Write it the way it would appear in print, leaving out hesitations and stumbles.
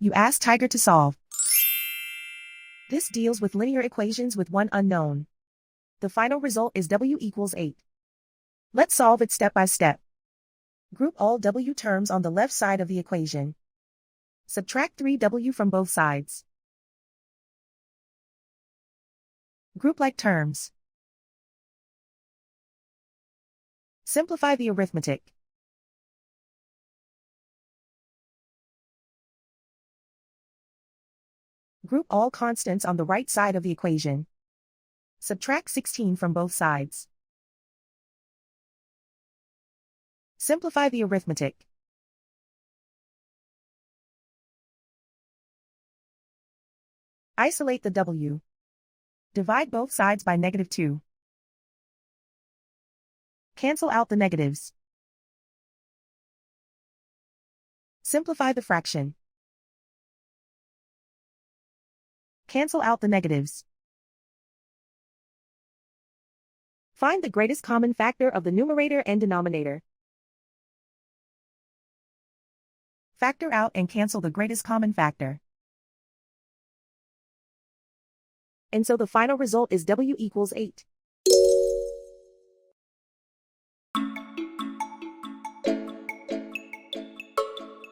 You ask Tiger to solve. This deals with linear equations with one unknown. The final result is w equals 8. Let's solve it step by step. Group all w terms on the left side of the equation. Subtract 3w from both sides. Group like terms. Simplify the arithmetic. Group all constants on the right side of the equation. Subtract 16 from both sides. Simplify the arithmetic. Isolate the w. Divide both sides by -2. Cancel out the negatives. Simplify the fraction. Cancel out the negatives. Find the greatest common factor of the numerator and denominator. Factor out and cancel the greatest common factor. And so the final result is w equals 8.